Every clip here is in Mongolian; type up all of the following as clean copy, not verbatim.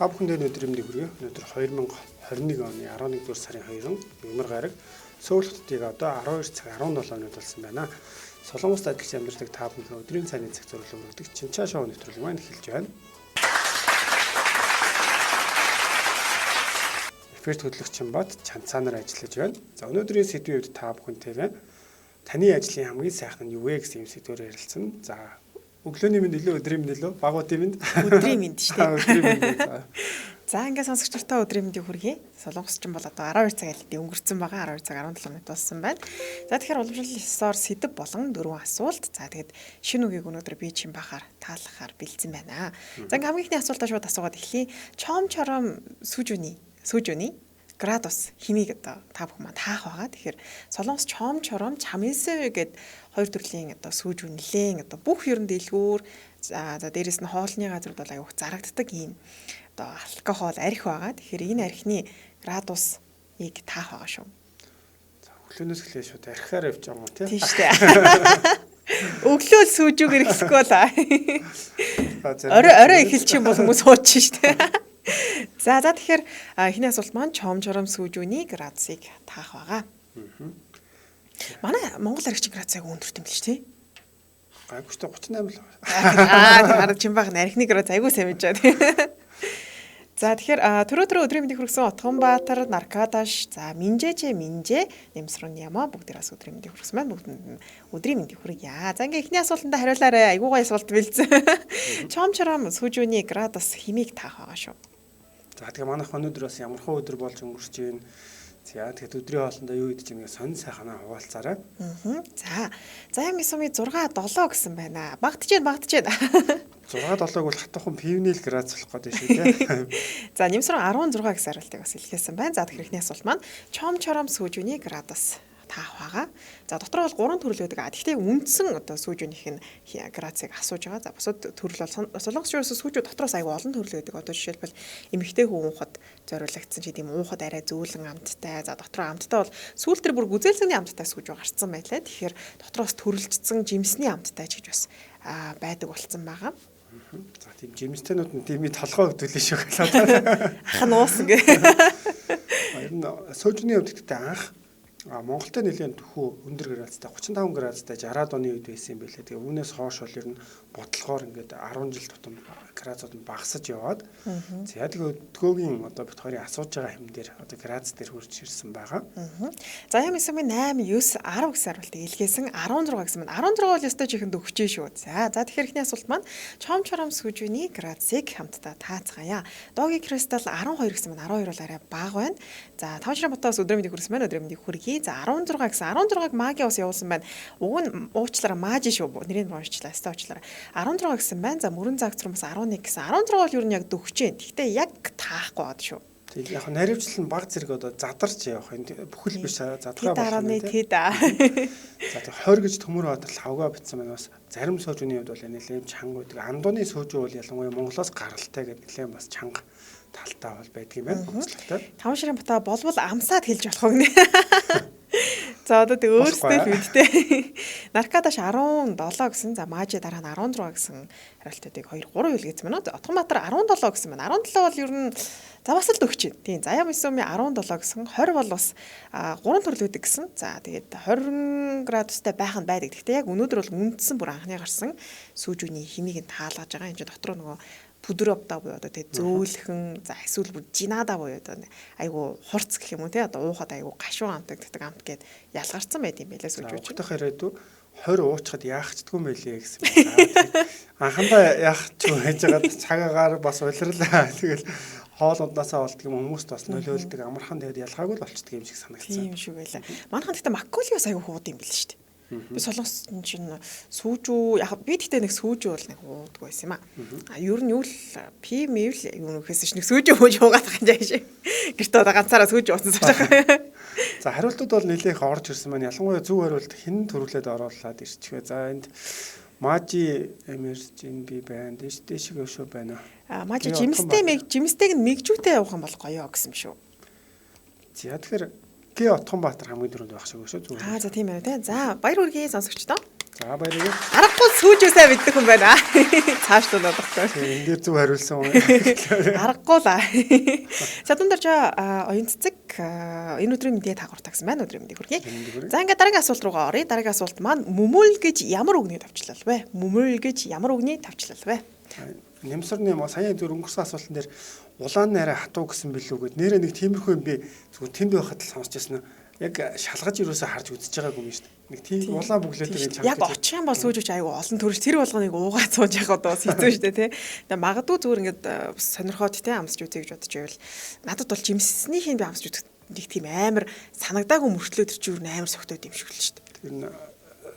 Та бүхэндээ өнөөдөр юмдыг хүргэе. Өнөөдөр 2021 оны 11 дугаар сарын 2 Мягмар гараг Сөүл хотыг одоо 12 цаг 17 минут болсон байна. Солонгост ажиллаж амьдардаг та бүхэн өдрийн цайны цаг зориулсан өргөдөг Чинчаа шоу нэвтрүүлэг маань эхэлж байна. Эфирт хөтлөгч Бат Чанцаанаар ажиллаж байна. За өнөөдрийн сэдвийн үед та бүхэнтэйгээ таны ажлын хамгийн сайхан нь юу вэ гэсэн юм сэдвээр ярилцсан. За өглөөний мэнд илүү өдрийн мэнд илүү багуудын мэнд өдрийн мэнд шүү дээ. Өдрийн мэнд. За ингээд сонсогчдоо өдрийн мэндийг хүргэе. Солонгос ч юм бол одоо 12 цаг айлтын өнгөрцөн байгаа 12 цаг 17 минут болсон байна. За тэгэхээр уламжлал ёсоор сэдв болон 4 асуулт. За тэгээд шинэ үгийг өнөөдөр би чин бахаар таалахаар бэлдсэн байна. За ингээд хамгийн ихний асуултаа шууд асуугаад эхлэе. Чом чором сүүжүний градус химийг одоо та бүхэн маань таах байгаа. Тэгэхээр солонгос чом чором чамилсэ гэд хоёр төрлийн одоо сүүж үнэлэн одоо бүх ерөн дэлгүүр за дээрэс нь хоолны газрууд бол аюух зарагддаг ийм одоо алкогол арх байгаа. Тэгэхээр энэ архины градусыг таах байгаа шүү. За өглөөнөөс эхлээ шууд архиар явж байгаа юм тий. Тийм шүү дээ. Өглөөл сүүжүүгээр ихсэхгүй л орой эхэлчих юм бол хүмүүс суучих шүү дээ. За тэгэхээр эхний асуулт маань чом чором сүүжүүний градусыг таах байгаа. Манай Монгол архичийн градус аяг өндөрт юм л шүү дээ. Гайгүй шүү 38 л. Хараа чимбаг архины градус аягүй сайн байж байгаа. За тэгэхээр түрүү өдрийн мэндийг хүргэсэн Отгонбаатар, Наркадаш, за Минжэ, Нэмсрын Яма бүгдээрээс өдрийн мэндийг хүргэсэн байна. Бүгдэнд өдрийн мэндийг хүргье. За ингээ эхний асуултанд хариулаарай. Айгуугай асуулт бэлдсэн. Чом чором сүүжүүний градус химийг таах байгаа шүү. За тэгээ манайх өнөөдөр бас ямархан өдөр болж өнгөрч байна. За тэгээд өдрийн хоолндоо юу идэж байгаа сонь сайханаа хуваалцаарай. За юм сумын 6 7 гэсэн байна. Багтж байна. 6-7-г бол хатуухан пивнил градус болох гэдэг шүү дээ. За нэмсрэн 16 гэсэн хариултыг бас илгээсэн байна. За тэгэхээр ихний асуулт маань чом чором сүүжүүний градус таах байгаа. За дотор бол 3 төрөл байдаг. Гэхдээ үндсэн одоо сүүжүүнийх нь градусыг асууж байгаа. За бусад төрөл бол солонгосчуудаас сүүжүүд дотроос аягүй олон төрөл байдаг. Одоо жишээлбэл эмэгтэй хүн уухад зориулагдсан ч гэдэм уухад арай зөөлөн амттай. За дотроо амттай бол сүүл төр бүр гүзээлсэний амттай сүүж гарцсан байлаа. Тэгэхээр дотроос төрөлжсөн жимсний амттай ч гэж бас байдаг болцсон байгаа. За тийм жимстэнүүд нь дими толгой хөдөлж шүү гэлээ. Ах нь уусан гэ. Ер нь сүүжний өвдөлтөд анх Монголд нэлээд төхөө өндөр градустай 35 градустай 60-аад оны үед байсан юм байлээ. Тэгээ үүнээс хойш бол ер нь бодлогоор ингээд 10 жил тутам градусууд нь багасаж яваад за тэгээ өдгөөгийн одоо бит хоёрын асууж байгаа хэм дээр одоо градус дээр хурж ирсэн байгаа. За юм эсэмгийн 8, 9, 10 гэсэн хариултыг илгээсэн 16 гэсэн байна. 16 бол өстой чихэнд өгчээ шүү. За тэгэхээр ихний асуулт маань чом чором сүүжүүний градусыг хамтдаа таацгаая. Догийн кристалл 12 гэсэн байна. 12 бол арай бага байна. За 5 ширээ ботоос өдрийн мэндийг хүрсэн байна. Өдрийн мэндийг хүргэе. За 16 гэсэн 16-г маги ус явуулсан байна. Уг нь уучлаарай маажи шүү. Нэрийг уншчлаа. Өстой уучлаарай. 16 гэсэн байна. За мөрөн загцруу бас 11 гэсэн. 16 бол ер нь яг дөгчээ. Гэхдээ яг таахгүй бод шүү. Тийм яг наривчлал нь баг зэрэг одоо задарч явах энэ бүхэл биш задгаа болох юм тийм. За тэг 20 гэж төмөр баатал хавгаа битсэн байна бас зарим сүүжүүний хувьд бол нэлээд чанга байдаг. Андууны сүүжүү бол ялангуяа Монголоос гаралтай гэдэг нэлээд бас чанга талтай бол байдаг юм байна. Онцлогтой. 5 ширээ бота болвол амсаад хэлж болох юм нэ. За одоо тэг өөрсдөө л үдтэй. Наркадаш 17 гэсэн. За маажи дараа нь 16 гэсэн хариултуудыг 2 3 үлгээсэн байна. Отгонбаатар 17 гэсэн байна. 17 бол ер нь за бас л өгч байна. Тийм. Заяа мисүми 17 гэсэн. 20 бол бас 3 төрөл үүдэг гэсэн. За тэгээд 20 градустай байх нь байдаг. Гэхдээ яг өнөөдөр бол үндсэн бүр анхны гарсан сүүжүүний химийг нь таалгаж байгаа. Энд чинь дотор нөгөө пудровда буюу одоо тэгээд зөөлхөн за эсвэл бүр жинада буюу одоо айгу хурц гэх юм уу те одоо уухад айгу гашуун амтдаг амт гээд ялгарсан байт юм байлаа сүүжүүч. Утгах яриад 20 уучхад яах чдгүй юм байлээ гэсэн байна. Анхандаа яах ч байж байгаа цагаагаар бас улирлаа. Тэгэл хоол ундаасаа болдг юм хүмүүст бас нөлөөлдөг амархан тэгээд ялгаагүй л болчдөг юм шиг санагдсан. Тийм шүү байлаа. Манайхан гэхдээ макколиос айгу хууд юм бэл шүү дээ. Би солонгос чинь сүүжүү яг би тэгтээ нэг сүүжүү бол нэг ууддаг байсан юм аа. Ер нь юу л пив мив л юу нөхөөс нэг сүүжүү хөөж уугаад байгаа юм шиг. Гэртээ одоо ганцаараа сүүжүү уусан сууж. За хариултууд бол нэлээх орж ирсэн маань ялангуяа зөв хариулт хэн төрүүлээд оруулаад ирчихвэ. За энд мажи эмержин би байна. Дэшиг өшөө байна. Мажи жимстэйг нь мэгжүүтэй явах юм бол гоё гэсэн шүү. За тэгэхээр Отгонбаатар хамгийн дөрөнд байх шиг өшөө зүгээр. За тийм байна тий. За баяр хүргэе сонсогчдоо. За баярлалаа. Аргагүй сүүжөөсэй мэддэг хүн байна. Цаашлуу надахгүй. Энд зөв хариулсан. Аргагүй л аа. За дундаж оюун цэцэг энэ өдрийн мэндийг тагууртаа гэсэн байна. Өдрийн мэндийг хүргэе. За ингээд дараагийн асуулт руугаа оръё. Дараагийн асуулт маань мүмүл гэж ямар үгний товчлол вэ? Мүмүл гэж ямар үгний товчлол вэ? Нэмсэрний сая зөв өнгөрсөн асуултан дээр улаан найраа хатуу гэсэн билүү гэд нэрээ нэг тиймэрхүү юм би зүгээр тэнд байхад л сонсч байсан. Яг шалгаж юусоо харж үзэж байгаагүй юм шүү дээ. Нэг тийм улаан бүглээдэг юм чам. Яг очих юм бол сүүжиж айгу олон төрөж тэр болгоныг уугаад сууж явах одоо хэцүү шүү дээ тий. Тэгээ магадгүй зүгээр ингээд сонирхоод тий амсч үзье гэж бодож байвал надад бол жимснийхин би амсч үзэх нэг тийм амар санагдаагүй мөртлөө тэр чинь амар согтоод юм шиг л шүү дээ. Тэр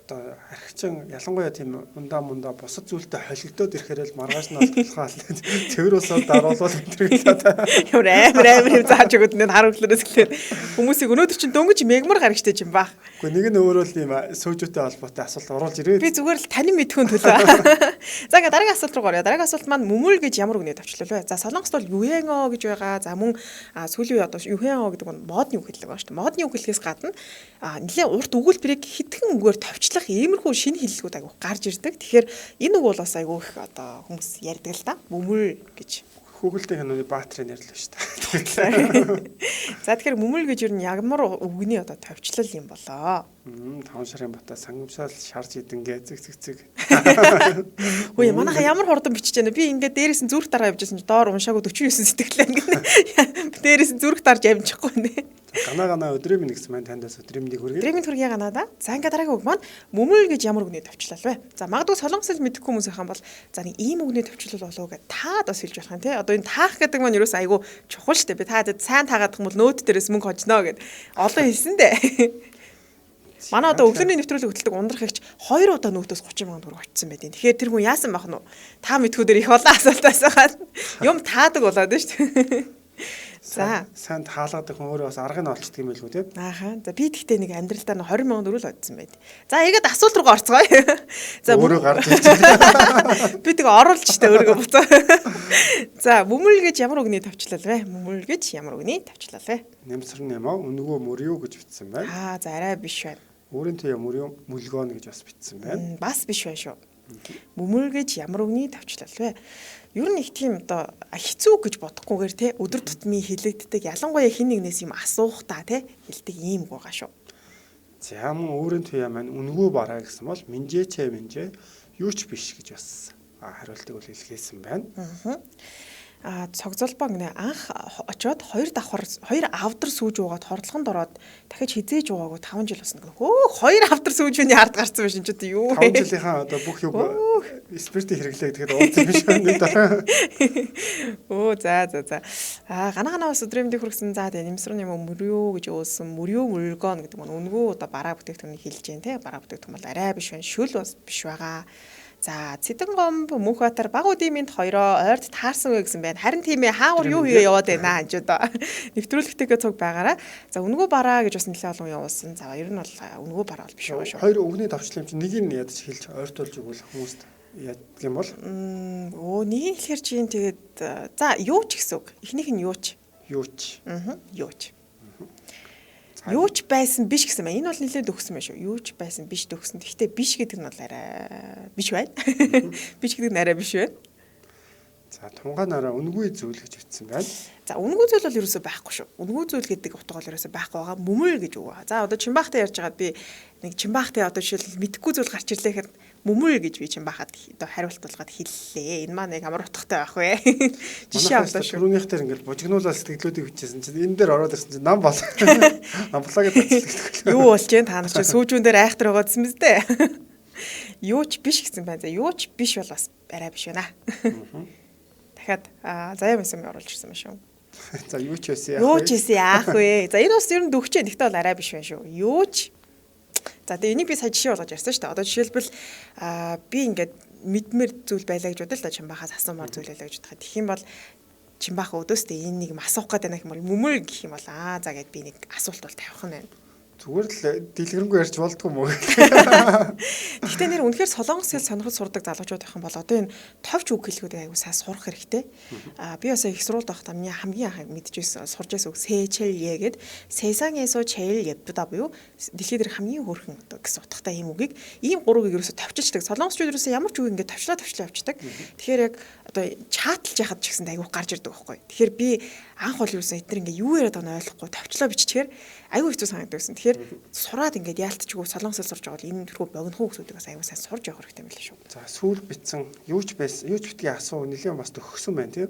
одоо архичин ялангуяа тийм мундаа бусад зүйлтэй холигдоод ирэхээр л маргааш нь олдохлаа цэвэр усаар даруулвал өдрөглөө амар юм зааж өгöd нэг хар хөглөрөөс гэлээ хүмүүсийг өнөөдөр чинь дөнгөж мегмар гарагчтай юм баа. Гэхдээ нэг нь өөрөө л ийм сүүжүүтэй холбоотой асуулт оруулж ирээ. Би зүгээр л таны мэдхүүн төлөө. За ингээд дараагийн асуулт руу орё. Дараагийн асуулт маань мүмүл гэж ямар үгний товчлол вэ? За Солонгост бол юхэнго гэж байгаа. За мөн сүүлийн үе одоо юхэнго гэдэг нь модны үг хэллэг байна шүү дээ. Модны үг хэллэгээс гадна нэлээд урт өгүүлбэрийг хитгэн үгээр товчлох иймэрхүү шинэ хэллэгүүд айгу гарч ирдэг. Тэгэхээр энэ үг бол бас айгу их одоо хүмүүс ярьдаг л да. Мүмүл гэж. Хүүхэлдэйн киноны баатрын ярьлаа шүү дээ. За тэгэхээр мүмүл гэж юу ямар үгний одоо товчлол юм болоо? 5 сарын бата сангамшаал шарж идэнгээ зэг. Хөөе манайха ямар хурдан бичиж байна. Би ингээд дээрээс нь зүрх дараа явж байсан чи доор уншаагүй 49 сэтгэлээ ингээд дээрээс нь зүрх дарж амжихгүй нэ. Гана өдрийн минь гэсэн маань таньдаас өдрийн минь хүргэе. Өдрийн минь хүргэе гана да. За ингээд дараагийн үг маань мүмүл гэж ямар үгний товчлол вэ? За магадгүй солонгосол мэдэхгүй хүмүүс байгаа бол за нэг ийм үгний товчлол болов гэж таад бас хэлж болох юм тий. Одоо энэ таах гэдэг маань юу ч айгүй чухал шүү дээ. Би таад сайн таагаад юм бол нөөд дээрээс мөнгө хожно гэд олон хэлсэн дээ. Манай одоо өглөөний нэвтрүүлэг хөтэлдэг ундрах ихч 2 удаа нөөтөөс 30 сая төгрөг очсон байдیں۔ Тэгэхээр тэр хүн яасан бах нь? Та мэдхүү дээр их олон асуултаас хагаад юм таадаг болоод байна шүү дээ. За сайн таалгадаг хүн өөрөө бас аргыг нь олцдог юм билгүй тийм. Ааха. За би тэгтээ нэг амьдралдаа 20 сая төгрөг л одсон байд. За игээд асуулт руугаа орцгоё. За өөрөө гарч ирж. Би тэг оруулж штэ өөрийгөө буцаа. За мүмүл гэж ямар үгний товчлол вэ? Мүмүл гэж ямар үгний товчлол вэ? Нэмсэр нэмаа өнгөө мөрөө гэж бичсэн байна. За арай биш байна. Өөрийн төв мөрөө мүлгөөн гэж бас бичсэн байна. Бас биш байна шүү. Мүмүл гэж ямар үгний товчлол вэ? Ер нь их тийм одоо хэцүү гэж бодохгүйгээр те өдөр тутмын хилэгддэг ялангуяа хин нэгнээс юм асуух та те хэлдэг ийм үг байгаа шүү. За мөн өөрийн туяа маань үнгөө бараа гэсэн бол минжээ юу ч биш гэж бас хариултыг бол илгээсэн байна. Цогцолбоо гэнэ анх очоод 2 авдар сүүж уугаад хордлогонд ороод дахиж хизээж уугаагүй 5 жил болсон гэнэ. Хөөх 2 авдар сүүжүүний ард гарсан биш энэ ч юу вэ? 5 жилийнхаа одоо бүх юг спиртийг хэрэглээ гэхэд уулзсан биш нэг дараа. За. Гана бас өдрийн мэндийг хүргэсэн. За тэгээ нэмсрүүний мөрөө гэж өөсөн мөрөө мөргөн гэдэг нь үнгөө одоо бараа бүтээгдэхүүнийг хэлж जैन те бараа бүтээгдэхүүн бол арай биш байна. Шүл бас биш байгаа. За Цэдэнгомб Мөнхбаатар баг үдийн мэд хоёроо ойрд таарсан вэ гэсэн байна. Харин тийм ээ хаагур юу хийгээ яваад байна анч одоо. Нэвтрүүлэгтэйгээ цуг байгаараа. За үнгөө бараа гэж бас нэлээд олон явуулсан. За ер нь бол үнгөө бараа бол биш байгаа шүү. Хоёр үгний давчлал юм чинь нэг нь ядаж хэлж ойртуулж өгвөл хүмүүст яадаг юм бол нэг нь хэлэхэр чинь тэгээд за юу ч гэсэн үг. Эхнийх нь юу ч. Юу ч. Юу ч. Юу ч байсан биш гэсэн байна. Энэ бол нэлээд өгсөн байх шүү. Юу ч байсан биш төгсөн. Гэхдээ биш гэдэг нь бол арай биш байна. Биш гэдэг нь арай биш байна. За тунгаанаараа үнгүй зүйл гэж бичсэн байна. За үнгүй зүйл бол ерөөсөө байхгүй шүү. Үнгүй зүйл гэдэг утга бол ерөөсөө байхгүй байгаа. Мүмүл гэж үг. За одоо Чимбаахтай ярьж байгаад би нэг Чимбаахтай одоо жишээл мэдхгүй зүйл гарч ирлээ гэхэд мүмүл гэж би Чимбаахад одоо хариулт болгоод хэллээ. Энэ маань яг амар утгатай байх вэ? Жишээ авлаа шүү. Түрүүнийх дээр ингээл бужигнуулаад сэтгэлүүдийг бичсэн чинь энэ дээр ороод ирсэн чинь нам бол. Намблаа гэж бодчихлоо. Юу болж जैन та нар чи сүүжүүн дээр айхтар байгаадсан биз дээ. Юу ч биш гэсэн байна. За юу ч биш бол бас арай биш байна. Дахиад заяа мэсэм оруулж ирсэн юм шүү. За юу ч байсан яах вэ? Юу ч байсан яах вэ? За энэ бас ер нь дөгчээ. Тэгтээ бол арай биш байна шүү. Юу ч. За тэгээ энийг би сая жишээ болгож ярьсан шүү дээ. Одоо жишээлбэл би ингээд мэдмэр зүйл байлаа гэж бодъё л да Чимбаахаас асуумаар зүйл байлаа гэж бодоход. Тэгэх юм бол Чимбаах өдөөстэй энэ нэг асуух гэдэг юм бол мүмүл гэх юм бол за гэд би нэг асуулт бол тавих нь байна. Зүгээр л дэлгэрэнгүй ярьж болдгоо мó. Гэхдээ нэр үнэхээр солонгос хэл сонирхол сурдаг залуучууд байх юм бол одоо энэ товч үг хэлгүүдийг аягүй сайн сурах хэрэгтэй. Би бас их сурвалд байхдаа миний хамгийн анх мэдчихсэн сурж байсан үг сэчэлье гэд сэсангесо чэльепда буюу дэлхийд дэр хамгийн хөөрхөн одоо гэсэн утгатай ийм үгийг ийм гурвыг ерөөсө товчилчдаг. Солонгосчууд ерөөсө ямар ч үг ингэ товчлоо явчихдаг. Тэгэхээр яг одоо чааталж яхад ч гэсэн аягүй гарч ирдэг байхгүй. Тэгэхээр би анх бол ерөөсө эдгээр ингэ юу яриад байгааг нь ойлгохгүй товчлоо биччихээр аягүй хэцүү санагддаг гэсэн. Тэгэхээр сураад ингээд яалтчгүй солонгос хэл сурж байгаа бол энэ төрхөө богино хүмүүсүүдийг бас аягүй сайн сурж явах хэрэгтэй мэлээ шүү. За сүүл битсэн юу ч битгий асуу нэлээд бас төгсөн байна тийм.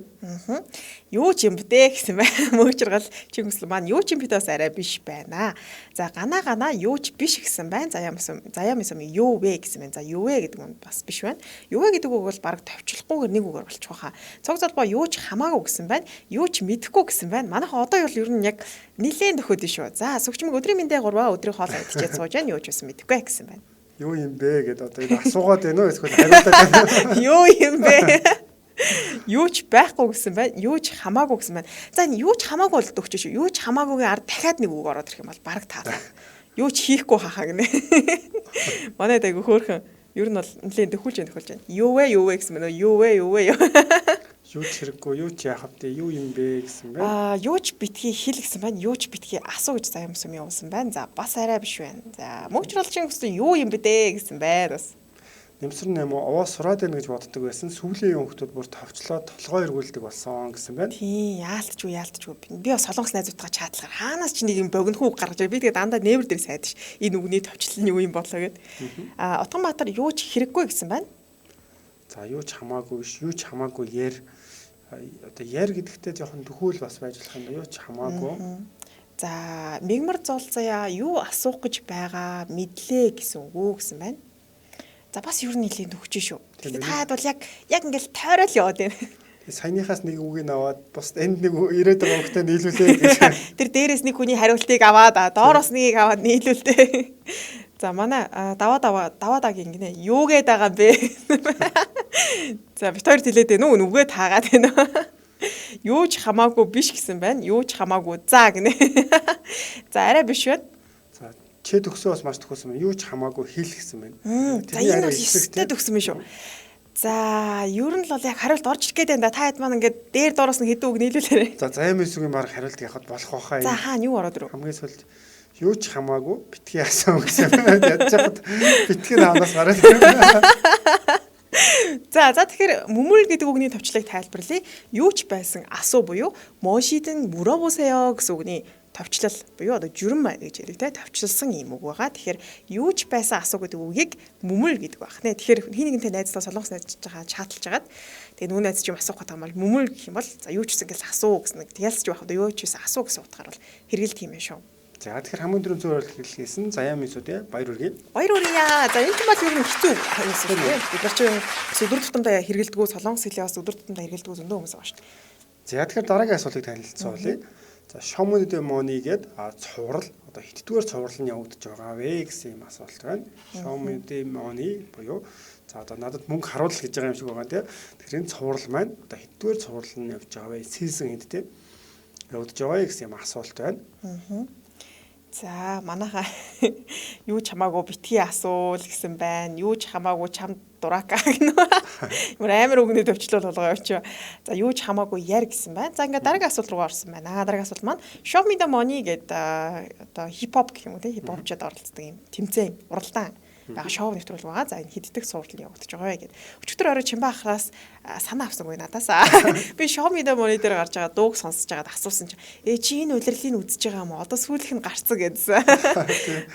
Юу ч юм бэ гэсэн байна. Мөөчргал чи хүсэл маань юу ч юм битээс арай биш байна. За гана юу ч биш гэсэн байна. Заяа мэсэм юу вэ гэсэн байна. За юу вэ гэдэг нь бас биш байна. Юу вэ гэдэг үг бол баг товчлохгүйгээр нэг үгээр болчих واخа. Цог залбаа юу ч хамаагүй гэсэн байна. Юу ч мэдэхгүй гэсэн байна. Манайха одоо бол ер нь яг нилийн төхөд шүү. За сүгчмэг өдрийн мэндэ 3 өдрийн хоолой идчихээд сууж байна. Юу ч байсан мэдэхгүй гэсэн байна. Юу юм бэ гэдээ одоо энэ асуугаад байна уу эсвэл хариултаад байна. Юу юм бэ? Юу ч байхгүй гэсэн байна. Юу ч хамаагүй гэсэн байна. За энэ юу ч хамаагүй бол өгч шүү. Юу ч хамаагүйгийн ард дахиад нэг үг ороод ирэх юм бол бараг таалаа. Юу ч хийхгүй хахаа гинэ. Манай дэйг хөөхөн ер нь бол нэлээд төхүүлж байна. Юу вэ гэсэн байна. Юу вэ? Юу ч хэрэггүй, юу ч яах вэ? Юу юм бэ гэсэн байна. Юу ч битгий хэл гэсэн байна. Юу ч битгий асуу гэж заяа юмсан явуулсан байна. За бас арай биш байна. За мөнхчлөлчин гэсэн юу юм бэ дээ гэсэн байна бас. Нэмсэр нэм овоо сураад байна гэж боддог байсан. Сүүлийн хүмүүс бүр товчлоо толгой эргүүлдэг болсон гэсэн байна. Тийм, яалтчгүй. Би бас солонгос найзуудтайгаа чатлахаар хаанаас ч нэг юм богино хүүг гаргаж ирээ. Би тэгээ дандаа нээвэр дээр сайд ш. Энэ үгний товчлол нь юу юм болоо гэд. Утганбаатар юу ч хэрэггүй гэсэн байна. За юу ч хамаагүй биш, юу ч хамаагүй яар одоо яар гэдэгтээ жоохон төхөөл бас байж болох юм да. Юу ч хамаагүй. За мигмар золцоя юу асуух гэж байгаа мэдлээ гэсэн үг гэсэн байна. За бас ер нь нэлийн төгч шүү. Таад бол яг ингээл тойрол яваад байна. Саяныхаас нэг үгийг аваад бус энд нэг ирээд байгаа хөлтөнд нийлүүлээ гэж. Тэр дээрээс нэг хүний хариултыг аваад доороос нэгийг аваад нийлүүлдэг. За манай даваадагийн гинэ юу гээд байгаа юм бэ? За бит хоёр хэлээд байна уу? Нүгээ таагаад байна. Юу ч хамаагүй биш гэсэн байна. Юу ч хамаагүй за гинэ. За арай биш байна. За чи төгсөө бас маш төгсөн байна. Юу ч хамаагүй хэл гэсэн байна. За энэ бол өстэй төгсөн юм шүү. За ер нь л яг хариулт орж ирэх гээд байна да. Та хэд маань ингээд дээр доороос нь хэдэн үг нийлүүлээрэй. За заяа мэсгийн баг хариулт яхад болох байхаа. За хаана юу ороод ирв? Хамгийн сүүлд юу ч хамаагүй битгий асуу гэсэн байна. Ядж хад битгий наанаас гараад. За тэгэхээр мүмүл гэдэг үгний товчлыг тайлбарлая. Юу ч байсан асуу буюу мошидэн муровосеё гэсэн үгний товчлол буюу одоо журам гэж яриг те товчлсон юм үг байгаа. Тэгэхээр юу ч байсан асуу гэдэг үгийг мүмүл гэдэг баг нэ. Тэгэхээр хин нэгнтэй найзлаа солонгос найзж байгаа чаталж агаад тэгээ нүүн найз ч юм асуух гэдэг юм бол мүмүл гэх юм бол за юу ч гэсэн гэсэн асуу гэсэн нэг ялсч байх одоо юу ч байсан асуу гэсэн утгаар бол хэрэгэлт юм байна шүү. За тэгэхээр хамгийн түрүүнд зөв хэлхийсэн заяа мэсүүд баяр үргээ. Баяр үргийа. За энэ ч бас ер нь хэцүү юмсан тийм. Бид нар чинь өдөр тутамдаа хэрэгэлдэггүй солонгос хэлээ бас өдөр тутамдаа хэрэгэлдэггүй зөндөө хүмүүс байгаа шүү дээ. За тэгэхээр дараагийн асуултыг танилцуулъя. За шомод мони гээд цуврал одоо хэддүгээр цуврал нь явагдаж байгаа вэ гэсэн юм асуулт байна. Шомод мони буюу за одоо надад мөнгө харуул гэж байгаа юм шиг байгаа тийм. Тэгэхээр энэ цуврал маань одоо хэддүгээр цуврал нь явж байгаа вэ? Сизон энд тийм явагдаж байгаа гэсэн юм асуулт байна. За манайхаа юу ч хамаагүй битгий асуул гэсэн байна. Юу ч хамаагүй чам дурака гэнэ. Амар үгний төвчлөл болгоо явчих. За юу ч хамаагүй яар гэсэн байна. За ингээд дараагийн асуулт руу орсон байна. Дараагийн асуулт маань Show Me the Money гэдэг одоо хипхоп гэх юм уу те хипхопчод оролцдог юм тэмцээн уралдаан байгаа шоу нэвтрүүл байгаа. За энэ хиддэг суртал явагдаж байгаа гэдэг. Өчигдөр орой Чимбаахаас санаа авсангүй надаас. Би Show Me the Money дээр гарч байгаа дууг сонсож байгаад асуусан чинь чи энэ удирлыг үзэж байгаа юм уу? Одоо сүүлийнх нь гарцсан гэдсэн.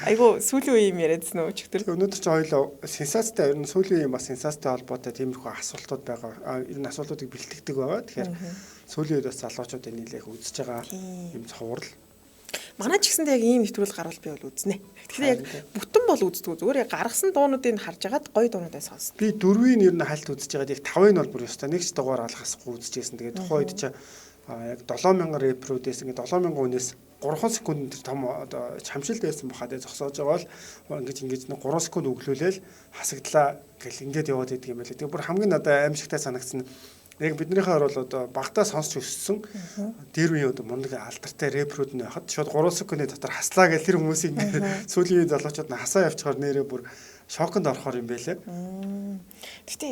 Айгу сүүлийн үе юм яриадсан өчигдөр. Өнөөдөр ч хоёул сенсацтай ер нь сүүлийн үеийн бас сенсацтай холбоотой тиймэрхүү асуултууд байгаа. Ер нь асуултуудыг бэлтгэдэг байгаа. Тэгэхээр сүүлийн үед бас залуучуудын нийлээх үзэж байгаа юм цуврал. Манай ч гэсэндээ яг ийм нэвтрүүл гарвал би бол үзнэ. Тэгэхээр яг бүтэн бол үздэггүй. Зүгээр яг гаргасан дуунуудыг харж агаад гоё дуунуудаа сонсно. Би 4-ийн ер нь хальт үзэж байгаад яг 5-ын бол бүр ёстой. Нэг ч дугаар алгасахгүй үзчихсэн. Тэгээд тухайн үед чи яг 7000 репродээс ингээд 7000 хүнээс 3 секунд том одоо чамшилт байсан бахад зогсоож байгаа бол ингэж 3 секунд өглөөлөөл хасагдлаа гэл ингээд яваад идэг юм байлаа. Тэгээд бүр хамгийн надад аимшигтай санагдсан Яг биднийхээ бол одоо багтаа сонсч өссөн дээр үеийн одоо мундаг алдартай рэпрүүд нь байхад шууд 3 секундын дотор хаслаа гэх тэр хүмүүсийг сүүлийн үеийн залуучууд нь хасаа явчихаар нэрээ бүр шоконд орохоор юм байлээ. Гэтэ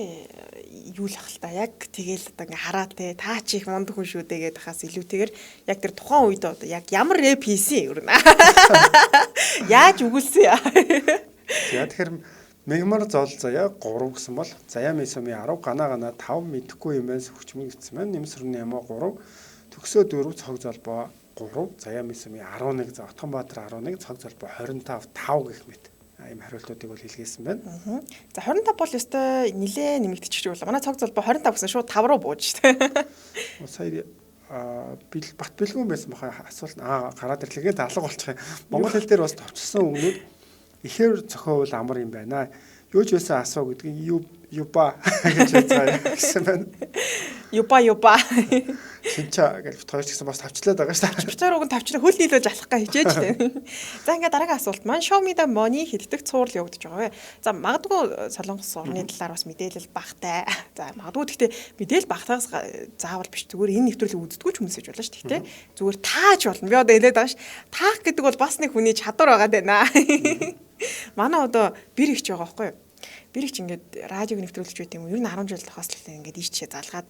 юу л ах л та яг тэгэл одоо ингээ хараа те таа чи их мундаг хүн шүү дээ гэдээ хас илүүтэйгээр яг тэр тухайн үед одоо яг ямар рэп хийсэн юм. Яаж өгүүлсэн яа. Тэгэхээр Мегмар зол заяа 3 гэсэн бол Заяа Мисоми 10 гана 5 мэдэхгүй юм байна хүчмэн гэсэн маань Нэмсрүний ямаа 3 төгсөө 4 цог золбоо 3 Заяа Мисоми 11 Отгонбаатар 11 цог золбоо 25 5 гэх мэт ийм хариултуудыг бол хэлгээсэн байна. За 25 бол ёстой нилээ нэмэгдчихэж байна. Манай цог золбоо 25 гэсэн шууд 5 руу бууж штэ. Сая бат бэлгүүн байсан баха асуулт гараад ирлээ алга болчих юм. Монгол хэл дээр бас товчсон үгнүүд ихээр зохиовол амар юм байна. Юу ч байсан асуу гэдгийг юба гэж хэлсэн гэсэн байна. Юба. Шинчаа гэж бит хоёр ч гэсэн бас тавчлаад байгаа шүү дээ. Бит хоёр уг нь тавчлаа хөл нийлүүлж алах га хичээж дээ. За ингээд дараагийн асуулт маань Show Me the Money хэлдэг цуврал явагдаж байгаа вэ? За магадгүй Солонгос орны талаар бас мэдээлэл багтай. За магадгүй гэхдээ мэдээлэл багтаагаас заавал биш зүгээр энэ нэвтрүүлгийг үздэггүй ч хүмүүсэж болно шүү дээ. Зүгээр тааж болно. Би одоо хэлээд байгаа ш. Таах гэдэг бол бас нэг хүний чадвар байгаа даа. Манай одоо бэр ихч байгаа байхгүй юу? Бэр ихч ингээд радиог нэвтрүүлж байт юм. Ер нь 10 жил тохиолслоо ингээд ийчээ залгаад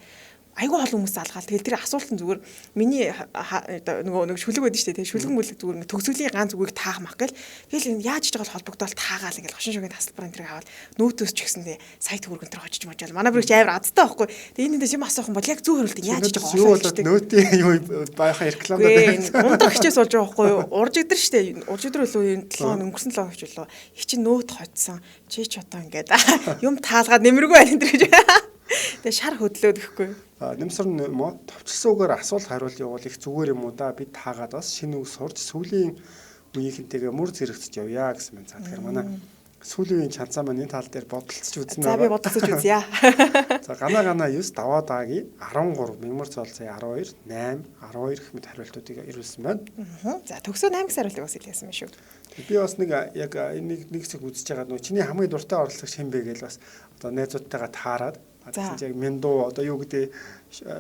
айгүй олон хүмүүс залгаал. Тэгэл тэр асуулт нь зүгээр миний нөгөө шүлэг байдаг шүү дээ. Шүлгэн мүлэг зүгээр төгсгөлийн ганц үгийг таах мах гэл. Тэгэл яаж ч байгаа холбогдоод таагаал ингээл хошин шогийн тасалбар энэ аваад нөөтөөс ч гэсэндээ сайт хүргэн тэр хожиж мажаал. Манай бүрч амар адтай байхгүй. Тэгээ энэндээс юм асуух юм бол яг зүү хөрөлт яаж ч байгаа юу болоод нөөтийн юу баахан рекламад ундрах хичээс болж байгаа байхгүй юу? Уржигдэр шүү дээ. Уржигдэр үлээ 7 хоног өнгөрсөн 7 хоног ч үлээ. Их чи нөөт хоцсон. Чи ч одоо ингээд юм таалгаад нэмэргүй байна энэ гэж. Тэгээ шар хөдлөөд гэхгүй. Нэмсрэн мо товчлсон үгээр асуулт хариулт явуул их зүгээр юм уу да бид таагаад бас шинэ үг сурч сүүлийн үеийнхэнтэйгээ мөр зэрэгцэж явъя гэсэн мэн. За тэгэхээр манай сүүлийн үеийн чанцаа маань энэ тал дээр бодолцож үзнэ. За би бодолцож үзье. За гана 9 даваа даагийн 13 Мегмар цол цай 12 8 12 гэх мэт хариултуудыг ирүүлсэн байна. За төгсөө 8 гэсэн хариултыг бас хэлсэн юм шүү. Би бас нэг яг нэг хэсэг үзэж байгаа нөө чиний хамгийн дуртай оролцогч хэн бэ гэж бас одоо найзуудтайгаа таарад гэсэн чинь яг Мендо одоо юу гэдэг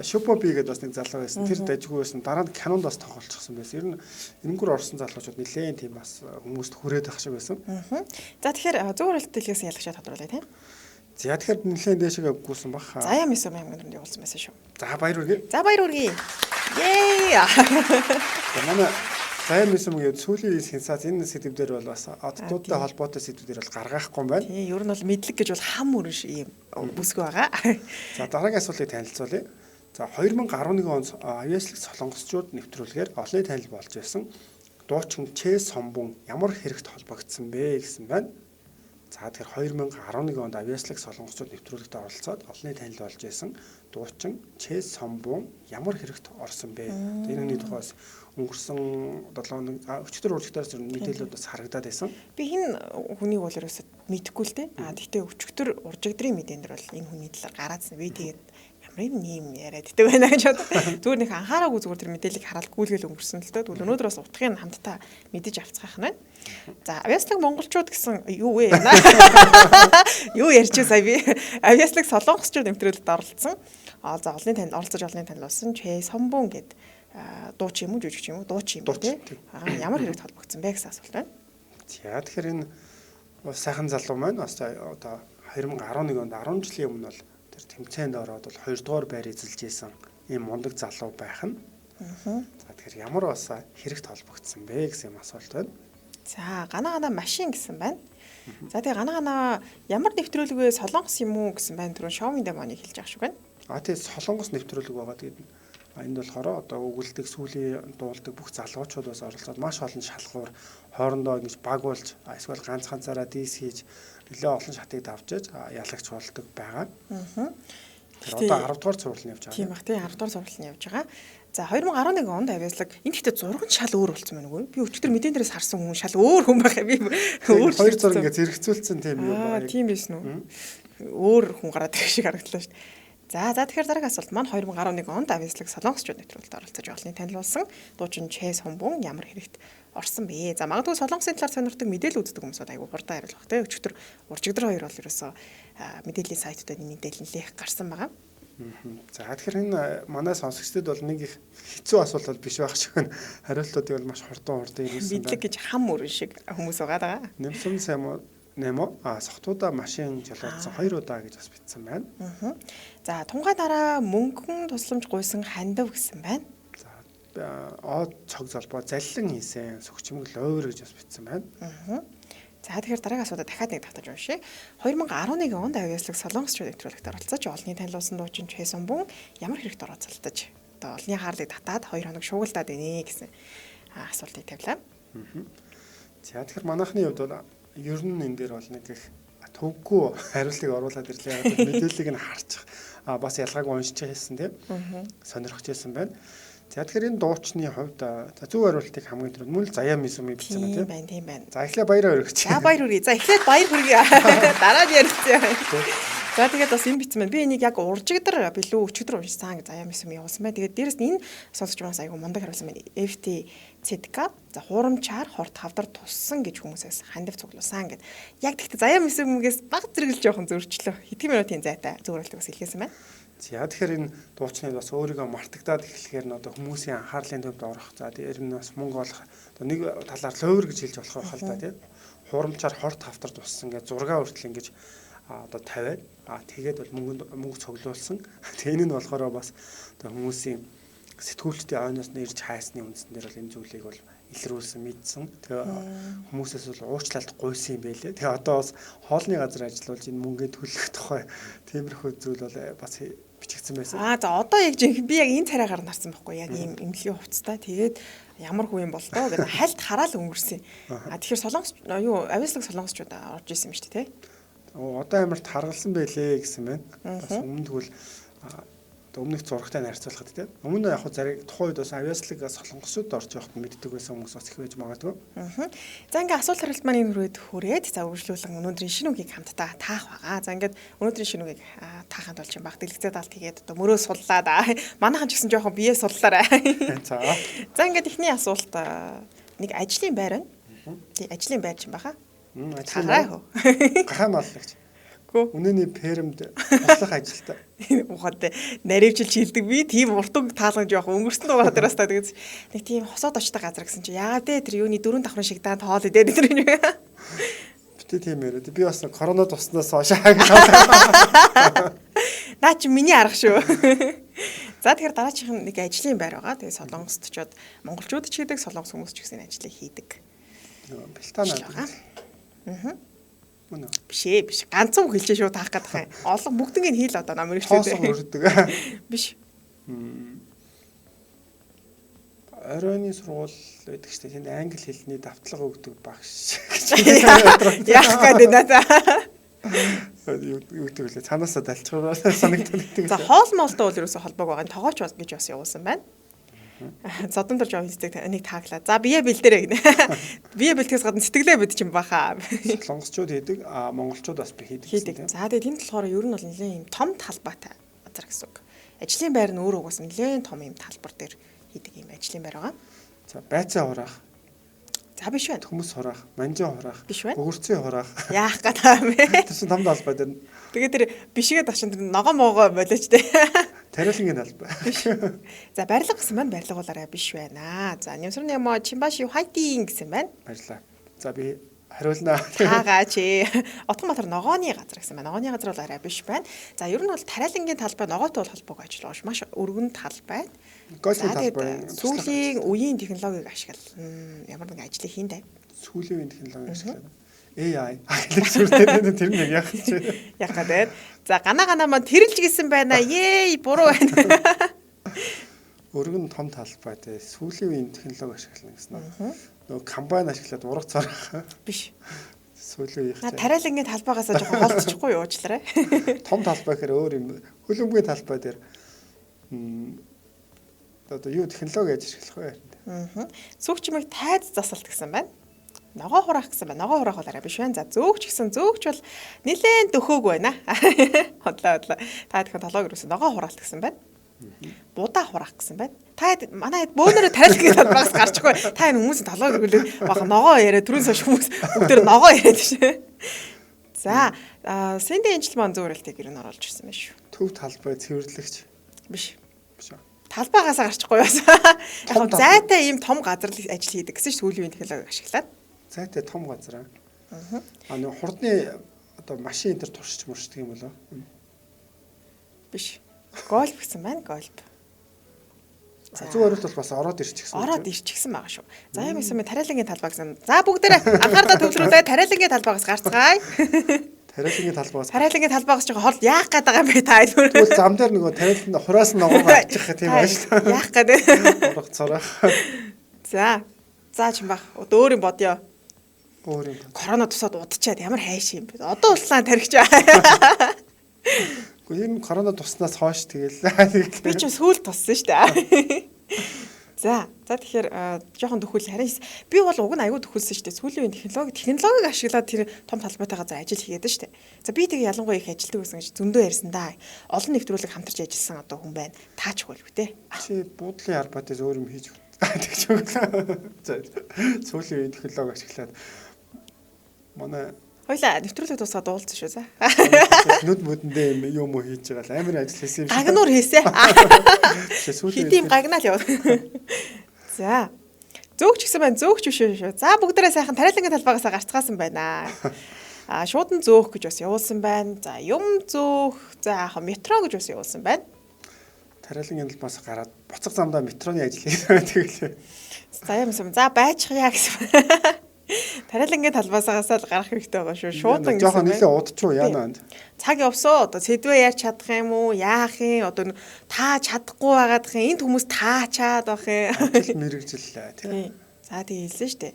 Шопоби гэдэг бас нэг залуу байсан. Тэр дажгүй байсан. Дараа нь кинонд бас тоглолцсон байсан. Ер нь энэнгүр орсон залуучууд нэлээд тийм бас хүмүүст хүрээд ах шиг байсан. За тэгэхээр зөв хөрөлт дэлгээс ялгашаа тодруулъя тийм. За тэгэхээр нэлээд дэшегээ гүйсэн баг. Заяа Мисоми хамгийн дөрөнд явуулсан байсан шүү. За баяр хүргэе. За баяр хүргэе. Yay! Манай Заяа Мисомгийн сүүлийн сенсац энэ сэдвээр бол бас оддуудтай холбоотой сэдвүүдээр бол гаргаахгүй юм байна. Тийм, ер нь бол мэдлэг гэж бол хам өрнш ийм бүсгүй байгаа. За дараагийн асуултыг танилцуулъя. За 2011 онд авиаслаг солонгосчууд нэвтрүүлгээр олонний танил болж байсан дуучин Чэ Сомбун ямар хэрэгт холбогдсон бэ гэсэн байна. За тэгэхээр 2011 онд авиаслаг солонгосчууд нэвтрүүлэгт оролцоод олонний танил болж байсан дуучин Чэ Сомбун ямар хэрэгт орсон бэ? Энэ хүний тухайс өнгөрсөн 7 хоног өчтөр урагтаас зөв мэдээлэлүүд бас харагдаад байсан. Би энэ хүнийг бол ерөөсөд мэдэхгүй л дээ. Гэхдээ өчтөр уржигдрын мэдэн дээр бол энэ хүний талаар гараадсан. Би тэгээд ямар юм яриад идэх байна гэж бод. Зүгээр нэг анхаараагүй зүгээр тэр мэдээллийг хараад гүйлгээл өнгөрсөн л дээ. Тэгвэл өнөөдөр бас утгыг хамтдаа мэдэж авцгаах нь байна. За авиаслаг монголчууд гэсэн юу вэ? Юу ярьж сая би авиаслаг солонгосчууд нэвтрүүлэлд оролцсон. За олонний танил оролцож олонний танил болсон Чэ Сомбун гэдэг дууч юм уу жүжигч юм уу дууч юм тий. Ямар хэрэгт холбогдсон бэ гэсэн асуулт байна. За тэгэхээр энэ сайхан залуу маань бас одоо 2011 онд 10 жилийн өмнө бол тэр тэмцээнд ороод бол 2 дугаар байр эзэлж исэн ийм мундаг залуу байх нь. За тэгэхээр ямар бас хэрэгт холбогдсон бэ гэсэн юм асуулт байна. За гана машин гэсэн байна. За тэгээ гана ямар нэвтрүүлэг вэ? Солонгос юм уу гэсэн байна. Түрүүн Show Me the Money хэлж байгаа шүү байна. Тэгээ солонгос нэвтрүүлэг байгаа. Тэгээд энд болохоор одоо өгүүлдэг сүүлийн дуулдаг бүх залуучууд бас оролцоод маш олон шалгуур хоорондоо ингэж баг болж эсвэл ганцаараа дис хийж нэлээ олон шатыг давжиж ялагч болдог байгаа. Тэр одоо 10 дугаар цуврал нь явж байгаа. Тийм бах тий 10 дугаар цуврал нь явж байгаа. За 2011 онд авиаслаг энэ гэхдээ 6 шал өөр болсон байна уу? Би өчтөр мэдэн дээрээс харсан хүн шал өөр хүн байгаа. Би өөр хоёр зураг ингэ зэрэгцүүлсэн тийм юм байна. Тийм байсан уу? Өөр хүн гараад ирэх шиг харагдлаа шүү дээ. За тэгэхээр дараагийн асуулт маань 2011 онд авиаслаг солонгосчууд нэвтрүүлэлд оролцож олонний танилцуулсан дуучин Чэ Сомбун ямар хэрэгт орсон бэ? За магадгүй солонгосын талаар сонирхдаг мэдээлэл үздэг хүмүүсүүд айгүй хурдан хариулах те. Өчигдөр уржигдэр хоёр бол ерөөсөө мэдээллийн сайтуудад мэдээлэл нэлээх гарсан байгаа. За тэгэхээр энэ манай сонсогчдод бол нэг их хэцүү асуулт бол биш байх шиг байна. Хариултуудыг бол маш хурдан ирүүлсэн байна. Бидлэг гэж хам өрн шиг хүмүүс байгаа даа. Нэмсэн Немо сохтуудаа машин жолоодсон 2 удаа гэж бас бичсэн байна. За тунгай дараа мөнгөн тусламж гуйсан хандив гэсэн байна. За оод цог золбоо заллин хийсэн сөгчмөг лойвер гэж бас бичсэн байна. За тэгэхээр дараагийн асуудал дахиад нэг татаж уншия. 2011 онд авьяаслаг солонгосчууд нэвтрүүлэгт оролцож олонний танилцуулсан дуучин Чэ Сумбун ямар хэрэгт оролцолдож одоо олонний хаарлыг татаад 2 хоног шуугилдаад байна гэсэн асуултыг тавилаа. За тэгэхээр манайхны хувьд бол ер нь энэ дээр бол нэг их төвгүй хариултыг оруулаад ирлээ. Яг мэдээллийг нь харчих. Бас ялгааг уншиж хэлсэн тийм. Сонирхож хэлсэн байна. За тэгэхээр энэ дуучны хувьд зөв хариултыг хамгийн түрүүнд мөн л Заяа Мисүми бичсэн байна тийм байна. За эхлээд баяраа өргөч. За баяр хүргэе. За эхлээд баяр хүргэе. Дараа нь ярилцъя. За тэгээд бас энэ бичсэн байна. Би энийг яг уржигдар билүү өчигдөр уншсан гэж Заяа Мисүми явуулсан байна. Тэгээд дээрэс нь энэ сонсож байгаас айгу мундаг хариулсан байна. FT Цэдка за хурамчаар хорт хавдар туссан гэж хүмүүсээс хандив цуглуулсан гэд. Яг тэгтээ Заяа Мисүмигээс баг зэрэгэл жоохон зөрчлөө. Хэдхэн минутын зайтай зөвөрлөлт бас илгээсэн байна. За тэгэхээр энэ дуучныг бас өөрийгөө мартагдаад эхлэхээр нь одоо хүмүүсийн анхаарлын төвд орох. За дээр нь бас мөнгө олох. Одоо нэг талаар лойвер гэж хэлж болох байх л да тийм. Хурамчаар хорт хавтар туссан гэж зураг хүртэл ингэж одоо тавиад тэгээд бол мөнгө цуглуулсан. Тэгээ энэ нь болохоор бас одоо хүмүүсийн сэтгүүлчдийн ойноос нь ирж хайсны үндсэн дээр бол энэ зүйлийг бол илрүүлсэн мэдсэн. Тэгээ хүмүүсээс бол уучлалт гуйсан юм байлээ. Тэгээ одоо бас хоолны газар ажиллуулж энэ мөнгөний төлөх тухай тиймэрхүү зүйл бол бас бичигдсэн байсан. За одоо яг жинхэнэ би яг энэ царайгаар нарсан байхгүй яг ийм эмнэлгийн хувцастай. Тэгээд ямар хүү юм бол доо гэдэг хальт хараал өнгөрсөн. Тэгэхээр солонгос авьяаслаг солонгосчууд орж исэн юм шүү дээ, тий? Одоо амар таргалсан байлээ гэсэн байна. Бас өмнө тэгвэл өмнөх зурагтай харьцуулахад тийм. Өмнө яг зарим тухайн үед бас авьяаслаг солонгосууд орж явахад мэддэг байсан хүмүүс бас их байж магадгүй. За ингээ асуулт хариулт маань энэ хүрээд за үргэлжлүүлэн өнөөдрийн шинэ үгийг хамтдаа таах байгаа. За ингээд өнөөдрийн шинэ үгийг тааханд бол чинь баг дэлгэцээ даалт хийгээд одоо мөрөө суллаад манайхан ч гэсэн жоохон бие суллаарай. За ингээд ихний асуулт нэг ажлын байр байна. Тий ажлын байр чинь баха. Ажлын гахамаллагч. Үнэний фермд туслах ажилтаа. Ухаад наривчилж хилдэг. Би тийм уртуг таалгаж явах өнгөрсөн дугаар дээр бас тэгээд нэг тийм хосоод очтой газар гэсэн чи яагаад те тэр юуны 4 давхрын шиг даанд хоол идээд тэр юм. Битээ тийм яриад. Би бас корона туснаас хойш наа чи миний арга шүү. За тэгэхээр дараагийн нэг ажлын байр байгаа. Тэгээд солонгосчууд монголчууд ч хийдэг, солонгос хүмүүс ч гэсэн ажлыг хийдэг. Бэлтана. Биш. Ганцхан үг хэлж шүү таах гэдэг юм. Олон бүгднийг хийл одоо намайг хэлдэг. Хоосон өрдөг. Биш. Оройны сургууль байдаг шүү дээ. Тэнд англи хэлний давтлага өгдөг багш. Яах гээд байна та. Юу гэдэг вэ? Цаанаасаа далчгаа санагддаг. За хоол молтой бол ерөөсө холбоог байгаа. Тогооч гэж бас явуулсан байна. Зодон дор жоо хийдэг нэг тааглаа. За бие бэлдэрэй гэнэ. Бие бэлтгэс гадна сэтгэлээ бод ч юм баха. Солонгосчууд хийдэг, монголчууд бас хийдэг. За тэгээд тэнд болохоор ер нь бол нэлээд юм том талбайтай газар гэсэн үг. Ажлын байр нь өөрөө угаас нэлээд том юм талбар дээр хийдэг юм ажлын байр байгаа. За байцаа хураах. За биш байна. Хүмүүс хураах, манжин хураах, өгөрцөө хураах. Яах гэдэг юм бэ? Тэр том талбай дээр. Тэгээд тэр бишгээ ташин тэр ногоо могоо болооч дээ. Тариалангийн талбай. За барилга гэсэн маань барилга болоорой биш байна. За нэмсрын юм чимбаш юу хайтинг гэсэн байна. Баярлалаа. За би хариулнаа. Таагач. Отгонбаатар ногооны газар гэсэн байна. Ногооны газар бол арай биш байна. За ер нь бол тариалангийн талбай ногоотой бол холбоог ажиллаж маш өргөн талбай. Сүүлийн үеийн технологиг ашиглан ямар нэгэн ажлыг хийндэ. Сүүлийн үеийн технологиг ашиглаад AI хэлэх тэр нэг яах вэ? Яг гэдэг. За гана маань тэрэлж гисэн байна. Ээ буруу байна. Өргөн том талбайтай сүүлийн үеийн технологи ашиглана гэсэн нь. Нөгөө комбайн ашиглаад ураг царах. Биш. Сүүлийн үеийн тариалангийн талбайгаас жоохон холцчихгүй уучлаарай. Том талбай гэхээр өөр юм. Хөлбөмбөгийн талбай дээр одоо юу технологи ашиглах вэ? Сүүгчмийг тайз засалт гэсэн байна. Ногоо хураах гэсэн байна. Ногоо хураах бол арай биш байна. За зөөгч гэсэн зөөгч бол нэлээд дөхөөг байна. Хотлоо. Та тэгэхээр толгойг юусэн ногоо хураалт гэсэн байна. Будаа хураах гэсэн байна. Та манай бөөнөрөө тариалгын талбайгаас гарчихгүй. Та энэ хүмүүсийн толгойг хөлөө баха ногоо яриа түрүүн сошь хүмүүс бүгдээр ногоо яриад шээ. За Сэнди Энжел маань зөвөөрөлтийг ер нь оруулж ирсэн байна шүү. Төв талбай цэвэрлэгч Биш. биш үү? Талбайгаас гарчихгүй бас. Яг Том нь зайтай ийм том газар ажил хийдэг гэсэн чинь сүүлийн үеийн технологи ашиглаад. Зайтай том газар аа. Нэг хурдны одоо машин энэ төр туршиж муршдаг юм болоо. Биш. Гольф гэсэн байна, гольф. Зөв хариулт бол бас ороод ирчихсэн. Ороод ирчихсэн байгаа шүү. За юм эсвэл тариалангийн талбай гэсэн. За бүгдээрээ анхаардаа төвлөрүүлээ тариалангийн талбайгаас гарцгаая. Тариалангийн талбайгаас. Тариалангийн талбайгаас жоо хол яах гээд байгаа юм бэ та айлбар. Тэгвэл зам дээр нөгөө тариалан хураас нь ногоо гарчих тийм байж та. Яах гээд. Урах царах. За чимбах. Өөр юм бодё. Өөр юм. Корона тусаад удчихад ямар хайш юм бэ? Одоо улаан тархич. Гэхдээ энэ корона туснаас хойш тэгэл. Би ч сүүл туссан шүү дээ. За тэгэхээр жоохон төхөл харин би бол уг нь аягүй төхөлсөн шүү дээ. Сүүлийн үеийн технологиг ашиглаад тэр том талбайтай газар ажил хийгээд шүү дээ. За би тэгээ ялангуяа их ажилтдаг гэсэн гэж зөндөө ярьсан да. Олон нэвтрүүлэг хамтарч ажилласан одоо хүн байна. Таачих байлгүй те. Чи буудлын арбатаас өөр юм хийж тэгж өглөө. За сүүлийн үеийн технологи ашиглаад манай хоёлаа нэвтрүүлэг тусгаад уулзсан шүү за. нүд мөдөндөө юм уу хийж байгаа л амар ажил хийсэн юм шиг. Гагнуур хийсэ. Хэдийн гагнаа л яваа. За. Зөөгч гэсэн байна. Зөөгч биш шүү. За бүгдээрээ сайхан тариалангийн талбайгаас гарцгаасан байна. Шуудан зөөх гэж бас явуулсан байна. За юм зөөх. За яах метро гэж бас явуулсан байна. Тариалангийн талбайгаас гараад буцаг замдаа метроны ажил хийсэн тэгэл. За юмсан. За байчихъя гэсэн. Тариалангийн талбайсаас л гарах хэрэгтэй байгаа шүү. Шуудан гэсэн. Жохон нэлээ удчихгүй яана. Цаг явсоо одоо сэдвээ яаж чадах юм уу? Яах юм? Одоо та чадахгүй байгаад их энд хүмүүс таачаад байх юм. Мэргэжиллээ тийм. За тийм хэлсэн шүү дээ.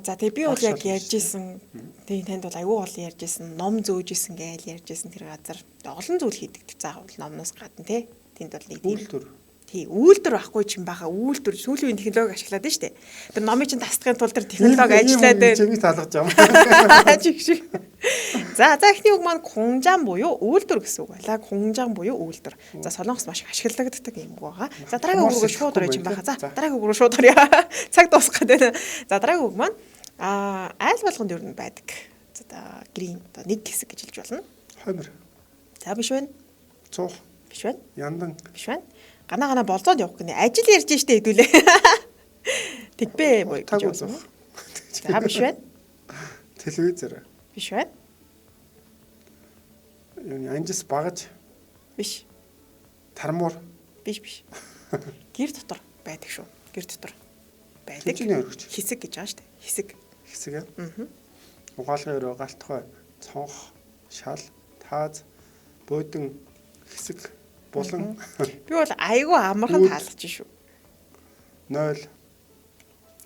За тэгээ би бол яг ярьжсэн. Тэгээ танд бол аюу гол ярьжсэн. Ном зөөжсэн гээл ярьжсэн тэр газар олон зүйл хийдэг. Заавал номноос гадна тий. Тэнд бол нэг үйлдвэр. Тий, үйлдвэр байхгүй ч юм баха. Үйлдвэр сүүлийн үеийн технологи ашиглаад байна шүү дээ. Тэр номыг чинь тасдахын тулд тэр технологи ажиллаад байна. Чимээ талгаж байгаа. Чиг шиг. За эхний үг маань кунжаан буюу үйлдвэр гэсэн үг байлаа. Кунжаан буюу үйлдвэр. За солонгос маш их ашиглагддаг юм байгаа. За дараагийн үг рүү шууд орж юм баха. За дараагийн үг рүү шууд орё. Цаг дуусах гэдэг. За дараагийн үг маань айл болгонд юу нэг байдаг. За грин одоо нэг хэсэг гэж хэлж болно. Хомир. За биш байна. Цуух. Биш байна. Яндан. Биш байна. Гана болзоод явах гинэ. Ажил ярьж штэ хэдүүлээ. Тэгбэ бой гэж байна. За биш байна. Телевизэр. Биш байна. Юуны анжис багаж. Биш. Тармуур. Биш. Гэр дотор байдаг шүү. Гэр дотор байдаг. Хэмжээний өргөч. Хэсэг гэж байгаа штэ. Хэсэг. Хэсэг аа. Угаалгын өрөө, галтхой, цонх, шал, тааз, бөөдөн хэсэг булан. Би бол айгүй амархан таалгаж шүү. 0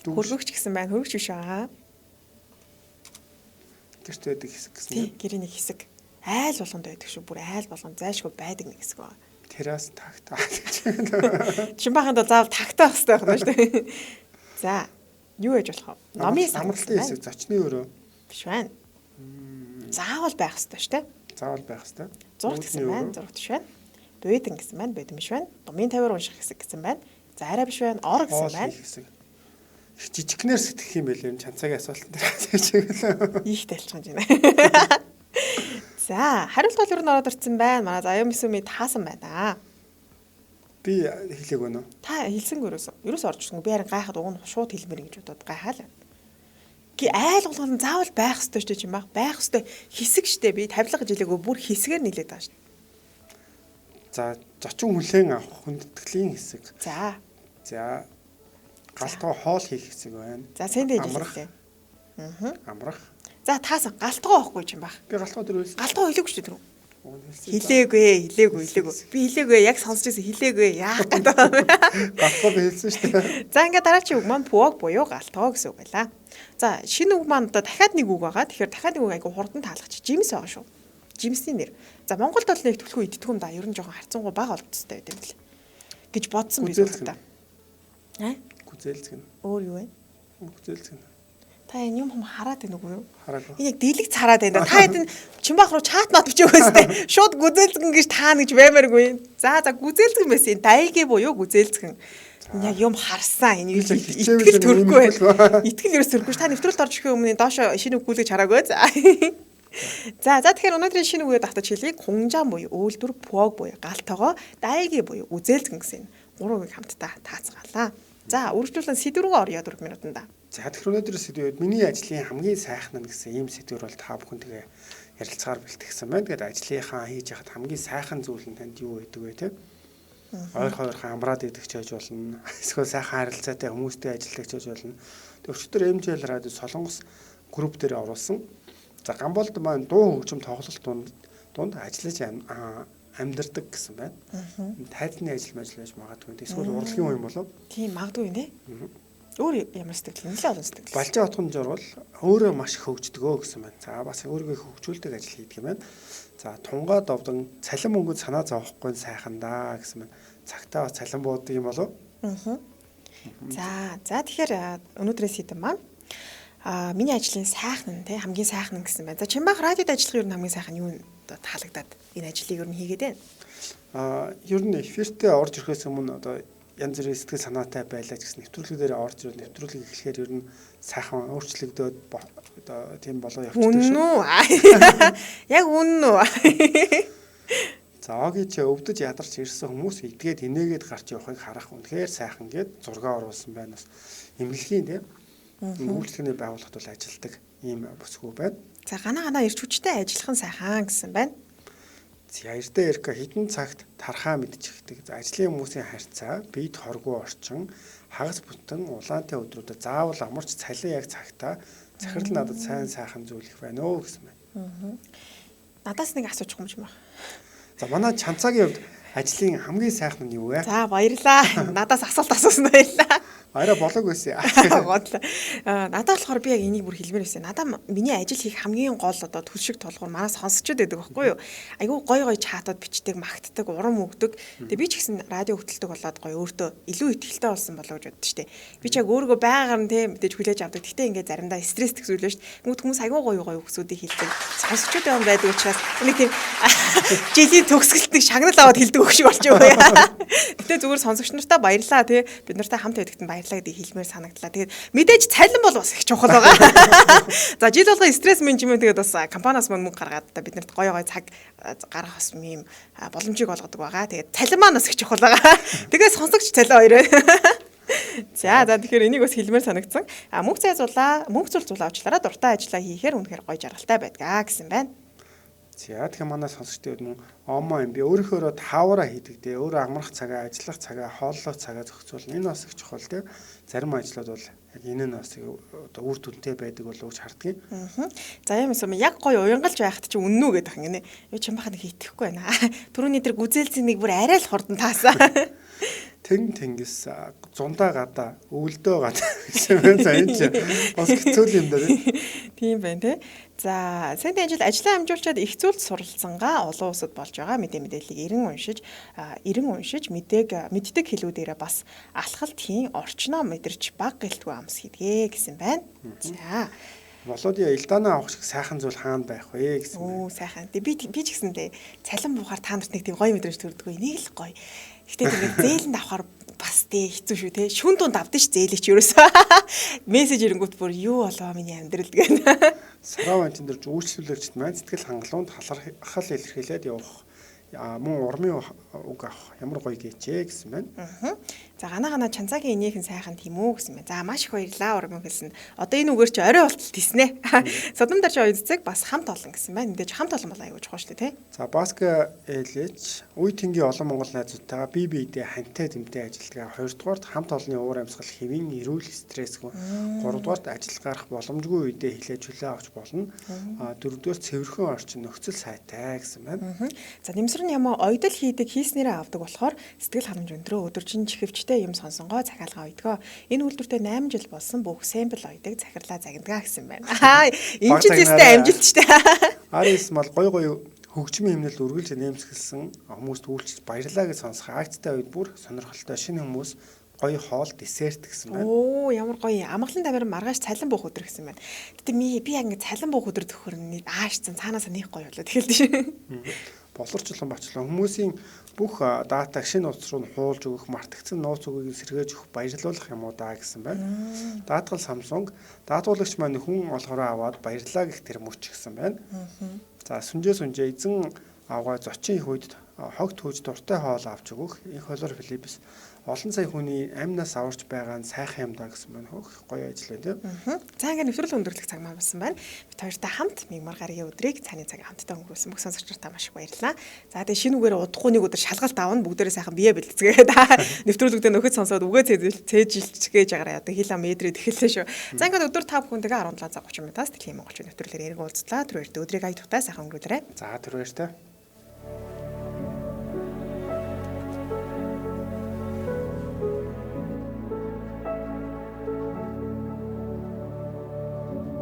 Хөргөгч гэсэн байна. Хөргөгч биш аа. гэрт байдаг хэсэг гэсэн. Тий, гэрийн нэг хэсэг. Айл болгонд байдаг шүү. Бүр айл болгонд зайшгүй байдаг нэг хэсэг байна. Террас тагтаа. Жимбаханд заавал тагтаа байх хэрэгтэй байна шүү дээ. За, юу яж болох вэ? Номын амралтын хэсэг, зочны өрөө. Биш байна. Заавал байх хэрэгтэй шүү дээ. Заавал байх хэрэгтэй. Зурагт гэсэн байна. Зурагт биш байна. Бөөдөн гэсэн байна. Бөөдөн биш байна. Думын тавиар унших хэсэг гэсэн байна. За арай биш байна. Ор гэсэн байна. Их жижигнэр сэтгэх юм байл юм чанцаагийн асуултанд дээр. Их тайлчж байна. За, хариулт бол юу н ороод ирсэн байна. Манай заяа мисүми таасан байна. Би хэлээг өнө. Та хэлсэнгүй ерөөс орж ирсэн. Би харин гайхаад уг нь шууд хэлмээр гэж бодоод гайхаа л. Айл болгонд заавал байх ёстой шүү дээ юм байх ёстой хэсэг штэ би тавилга гэж хэлээгөө бүр хэсгээр нийлээд байгаа шүү. За зочин хүлээн авах хүндэтгэлийн хэсэг. За галтгоо хоол хийх хэсэг байна. За сэндэж хэлээ. Амрах. За таасан галтгоо байхгүй юм байх. Би галтгоо дээр хэлсэн. Галтгоо хэлээгүй шүү дээ. Хэлээгүй. Би хэлээгүй яг сонсч байсан хэлээгүй яах гэдэг. Галтгоо би хэлсэн шүү дээ. За ингээд дараагийн үг маань пуог буюу галтгоо гэсэн үг байлаа. За шинэ үг маань одоо дахиад нэг үг байгаа. Тэгэхээр дахиад нэг үг айгу хурдан таалгач. Жимс байгаа шүү. Жимсний нэр. За Монголд бол нэг төлхөө иддэг юм да. Ер нь жоохон харцангуй бага олдстой байт юм бэл. Гэж бодсон би зүгтээ. Гүзээлцгэн. Өөр юу вэ? Гүзээлцгэн. Та энэ юм хараад байна уу юу? Хараагүй. Энэ яг дийлэгц хараад байна. Та хэд чимбах руу чат нот бичээгөөстэй. Шууд гүзээлцгэн гэж таана гэж баймааргүй. За гүзээлцгэн байсан. Дайгээ буюу гүзээлцгэн. Яг юм харсан. Энэ итгэл төрөхгүй байна. Итгэл ерөөс төрөхгүй. Та нэвтрүүлэлт орж ирэхээ өмнө доошо шинэ үг гүйлгэж хараагүй. За. За тэгэхээр өнөөдрийн шинэ үгээд автаж хэлье. Хунжаан буюу үйлдвэр, пуог буюу галтогоо, дайги буюу үзээлзгэн гэсэн гурван үгийг хамтдаа таацгаалаа. За үргэлжлүүлэн сэдв рүү орё 4 минутанда. За тэгэхээр өнөөдрийн сэдвүүд миний ажлын хамгийн сайхан нь гэсэн ийм сэдвэр бол та бүхэн тэгээ ярилцахаар бэлтгэсэн байна. Тэгээд ажлынхаа хийж яхад хамгийн сайхан зүйл нь танд юу байдаг вэ те? Ойрхон амраад идэх ч байж болно. Эсвэл сайхан харилцаатай хүмүүстэй ажилладаг ч байж болно. Өчигдөр MJL радио Солонгос групп дээр оруулсан. За Гамболд маань дуу хөгжим тоглолт дунд ажиллаж амьдардаг гэсэн байна. Тайзны ажил байж магадгүй. Эсвэл урлагийн юм болов? Тийм магадгүй нэ. Өөр ямар сэтгэл нэлээд олон сэтгэл. Балжаа отгон журвал өөрөө маш их хөгждөгөө гэсэн байна. За бас өөрийгөө хөгжүүлдэг ажил хийдэг юм байна. За тунгаа довдон цалин мөнгөнд санаа зовхгүй сайхан даа гэсэн байна. Цагтаа бас цалин буудаг юм болов? За тэгэхээр өнөөдрийн сэдэв маань миний ажлын сайхан нь те хамгийн сайхан нь гэсэн байна. За Чимбах радиод ажиллах юу хамгийн сайхан юу таалагдаад энэ ажлыг юу хийгээд байна? Ер нь эфиртээ орж ирэхээс өмнө одоо янз бүрийн сэтгэл санаатай байлаа ч гэсэн нэвтрүүлэг дээр орж ирэл нэвтрүүлэг эхлэхээр ер нь сайхан өөрчлөгдөөд одоо тийм болоо явчихдаг шүү. Үнэн үү? Яг үнэн үү? За огич өвдөж ядарч ирсэн хүмүүс идгээд инээгээд гарч явахыг харах үнэхээр сайхан гээд зураг оруулсан байна. Бас эмнэлгийн тийм үйлчлэгний байгууллагад бол ажилдаг ийм бүсгүй байна. За гана ирч хүчтэй ажиллах нь сайхан гэсэн байна. За эрдэ эрка хідэн цагт тархаа мэдчихдэг. За ажлын хүмүүсийн харьцаа, биед хоргүй орчин, хагас бүтэн улаантай өдрүүдэд заавал амарч цалин яг цагтаа захирал надад сайн сайхан зүйл их байна өө гэсэн байна. Надаас нэг асууж юм байна. За манай Чанцаагийн хувьд ажлын хамгийн сайхан нь юу вэ? За баярлаа. Надаас асуулт асуусан баярлаа. Арай болоог байсан. Надад болохоор би яг энийг бүр хэлмээр байсан. Надад миний ажил хийх хамгийн гол одоо түл шиг толгуур манаас сонсчод байдаг байхгүй юу? Айгүй гой чатууд бичдэг, магтдаг, урам өгдөг. Тэгээ би ч гэсэн радио хөтэлдэг болоод гоё өөртөө илүү ихтэй болсон болоо гэж боддоо штэ. Би ч яг өөрийгөө байгаар нь те мэдээж хүлээж авдаг. Гэхдээ ингээд заримдаа стресс төсөөлөө штэ. Хүмүүс айгүй гоё үгсүүдийг хэлдэг. Сонсчод юм байдаг учраас нэг тийм жилийн төгсгөлтийг шагнал аваад хэлдэг үг шиг болчих юм яа. Гэтэ зүгээр сонсогч нартаа баярлаа те. Бид нартай хамт байдагт баярлаа гэдэг хэлмээр санагдлаа. Тэгээд мэдээж цалин бол бас их чухал байгаа. За жил болгоо стресс менежмент тэгээд бас компаниас мөнгө гаргаад биднэрт гоё цаг гаргах бас юм боломжийг олгодог байгаа. Тэгээд цалин маань бас их чухал байгаа. Тэгээд сонсогч цалин хоёроо. За тэгэхээр энийг бас хэлмээр санагдсан. Мөнгө зулцуулаа авчлаараа дуртай ажиллаа хийхээр үнэхээр гоё жаргалтай байдгаа гэсэн байна. За тэгэхээр манай сонсогчдод мөн омо юм би өөрийнхөө таавараа хийдэг дээ. Өөрөө амрах цагаа, ажиллах цагаа, хооллох цагаа зохицуулна. Энэ бас их чухал тийм. Зарим ажлууд бол яг энэ нь бас одоо үр дүнтэй байдаг болов уу гэж харддаг. За юм эсвэл яг гоё уянгалж байхад чи үнэн үү гэдэг юм гинэ. Юу ч юм бахад хийтгэхгүй байна. Түрүүний тэр гүзээлцийн нэг бүр арай л хурдан таасаа. Тэнгис зундаа гадаа өвөлдөө гадаа гэсэн байна. За энэ ч бас хэцүү юм даа. Тийм байна те. За саяны ажлаа амжуулчаад их зүйлд суралцсангаа олон улсад болж байгаа мэдээллийг эрен уншиж мэддэг хэлүүдээрээ бас алхалт хийн орчноо мэдэрч баг гэлтгүй амс хийдгээ гэсэн байна. За Володя Элдана авах шиг сайхан зүйл хаана байх вэ гэсэн. Оо сайхан. Би ч гэсэндээ цалин буухаар та нарт нэг тийм гоё мэдрэмж төрдгөө. Энийг л гоё. Гэтэ тэгээд зээлэнд авахаар бас тий хэцүү шүү те. Шүн дунд авдсан ш зээлээч ерөөсөө. Мессеж ирэнгүүт бүр юу болоо миний амьдрал гэнэ. Сарав энэ дээр үйлчлүүлэгчд маань сэтгэл хангалуунд халахал илэрхийлээд явах мөн урмын үг авах ямар гоё гэжээ гэсэн байна. За гана Чанцаагийн энийхэн сайхан тийм үү гэсэн байна. За маш их баярлалаа урмын хэлсэнд. Одоо энэ үгээр чи орой болтол тийснэ. Содом дарж оюуцэг бас хамт олон гэсэн байна. Мэдээж хамт олон бол аягүй чухал шүү дээ тий. За Баска Элэч үе тэнгийн олон монгол найзуудтайгаа бие биедээ хантай тэмтэй ажилладаг. Хоёрдугаарт хамт олонний уур амьсгал хэвийн эрүүл стрессгүй. Гуравдугаарт ажил гарах боломжгүй үедээ хилээж хүлээ авч болно. Дөрөвдүгээр цэвэрхэн орчин нөхцөл сайтай гэсэн байна. За нэмсрэн ямаа ойдол хийдэг хийснээрээ авдаг болохоор сэтгэл ханамж өндрөө өдөржин чихвчтэй юм сонсонгоо захиалгаа ойдгоо. Энэ үйлдвэртээ 8 жил болсон бүх сэмпл ойдаг захирлаа загнагаа гэсэн байна. Энэ ч тест амжилт штэ. Арис мал гой хөгжмийн хэмнэлд үргэлж нэмсгэлсэн хүмүүст үйлчлж баярлаа гэж сонсох акцтай үед бүр сонирхолтой шинэ хүмүүс гоё хоол десерт гэсэн байна. Оо ямар гоё амгалан тамир маргааш цалин буух өдөр гэсэн байна. Гэтэ би яг ингэ цалин буух өдөр төхөр ааш цаанаас нэх гоё болоо. Тэгэл тийм. болорчлон бочлон хүмүүсийн бүх датаг шинэ утас руу хуулж өгөх, мартагдсан нууц үгийг сэргээж өгөх, баярлуулах юм уу даа гэсэн байна. Даатгал Samsung даатгуулагч маань хүн олгороо аваад баярлаа гэх тэр мөч гэсэн байна. За сүнжээ эзэн авгаа зочин их үед хогт хөөж дуртай хоол авч өгөх. Их холоор Philips олон сая хүний амнаас аварч байгаа нь сайхан юм даа гэсэн байна. Гоё ажил байна тийм. За ингээд нэвтрүүлэг өндөрлөх цаг маань болсон байна. Бид хоёртай хамт Мигмар гарагийн өдрийг цааны цагийн хамтдаа өнгөрүүлсэн бүх сонсогчдаа маш их баярлалаа. За тэгээ шинэ үгээр удахгүй нэг өдөр шалгалт авна. Бүгдээрээ сайхан бие бэлтгэгээд нэвтрүүлэгдээ нөхөд сонсоод үгээ цээжилчгээж агараа одоо хил ам эдрээд эхэллээ шүү. За ингээд өдөр та бүхэндээ 17 цаг 30 минутаас дэлхийн монголчууд нэвтрүүлгээр эргэн уулзлаа. Тэр хоёрт өдрийг ая тухтай сайхан өнгөрүүлээрэй. За тэр баяртай.